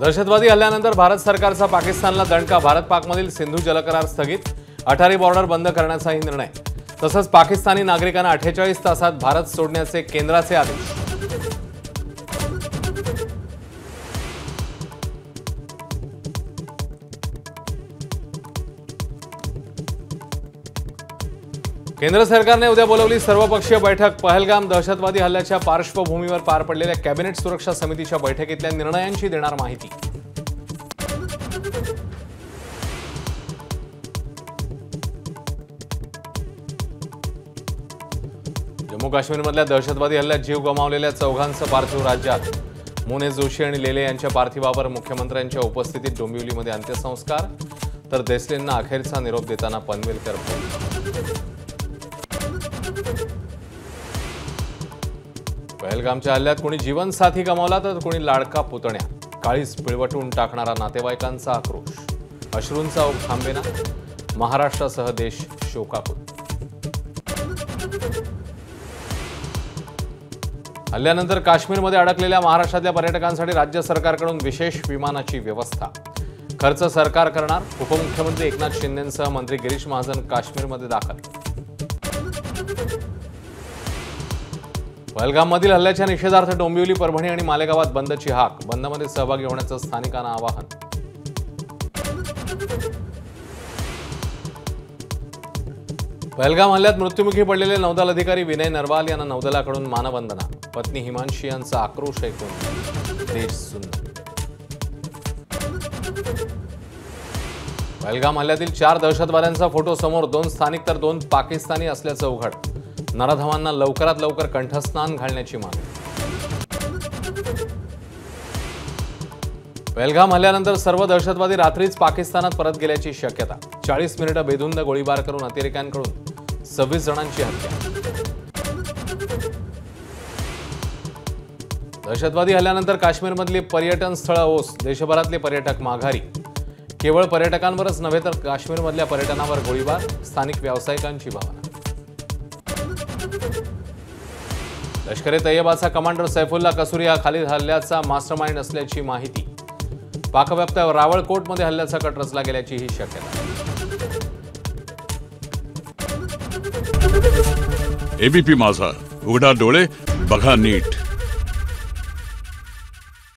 दहशतवादी हल्ल्यानंतर भारत सरकारचा पाकिस्तानला दणका। भारत पाकमधील सिंधू जलकरार स्थगित, अटारी बॉर्डर बंद करण्याचाही निर्णय। तसंच पाकिस्तानी नागरिकांना 48 तासात भारत सोडण्याचे केंद्राचे आदेश। केंद्र सरकारने उद्या बोलावली सर्वपक्षीय बैठक। पहलगाम दहशतवादी हल्ल्याच्या पार्श्वभूमीवर पार पडलेल्या कॅबिनेट सुरक्षा समितीच्या बैठकीतल्या निर्णयांची देणार माहिती। जम्मू काश्मीरमधल्या दहशतवादी हल्ल्यात जीव गमावलेल्या चौघांचं पार्थिव राज्यात। मोने जोशी आणि लेले यांच्या पार्थिवावर मुख्यमंत्र्यांच्या उपस्थितीत डोंबिवलीमध्ये अंत्यसंस्कार, तर देसलेंना अखेरचा निरोप देताना पनवेलकर बोलले। पहलगामच्या हल्ल्यात कोणी जीवनसाथी गमावला तर कोणी लाडका पुतण्या। काळीज पिळवटून टाकणारा नातेवाईकांचा आक्रोश। अश्रूंचा ओघ थांबेना, महाराष्ट्रासह देश शोकाकुल। हल्ल्यानंतर काश्मीरमध्ये अडकलेल्या महाराष्ट्रातल्या पर्यटकांसाठी राज्य सरकारकडून विशेष विमानाची व्यवस्था। खर्च सरकार करणार। उपमुख्यमंत्री एकनाथ शिंदेंसह मंत्री गिरीश महाजन काश्मीरमध्ये दाखल। पहलगाममधील हल्ल्याच्या निषेधार्थ डोंबिवली, परभणी आणि मालेगावात बंदची हाक। बंदमध्ये सहभागी होण्याचं स्थानिकांना आवाहन। पहलगाम हल्ल्यात मृत्युमुखी पडलेले नौदल अधिकारी विनय नरवाल यांना नौदलाकडून मानवंदना। पत्नी हिमांशी यांचा आक्रोश ऐकून देश सुन्न। पहलगाम हल्ल्यातील 4 दहशतवाद्यांचा फोटो समोर, 2 स्थानिक तर 2 पाकिस्तानी असल्याचं उघड। नराधमांना लवकरात लवकर कंठस्नान घालण्याची मागणी। पहलगाम हल्ल्यानंतर सर्व दहशतवादी रात्रीच पाकिस्तानात परत गेल्याची शक्यता। 40 मिनिटं बेधुंद गोळीबार करून अतिरेक्यांकडून 26 जणांची हत्या। दहशतवादी हल्ल्यानंतर काश्मीरमधली पर्यटन स्थळं ओस, देशभरातले पर्यटक माघारी। केवळ पर्यटकांवरच नव्हे तर काश्मीरमधल्या पर्यटनावर गोळीबार, स्थानिक व्यावसायिकांची भावना। लष्कर-ए-तैयबाचा कमांडर सैफुल्ला कसुरी हा खालील हल्ल्याचा मास्टरमाइंड असल्याची माहिती। पाकव्याप्त रावळकोटमध्ये हल्ल्याचा कट रचला गेल्याची ही शक्यता। एबीपी माझा, उघडा डोळे बघा नीट।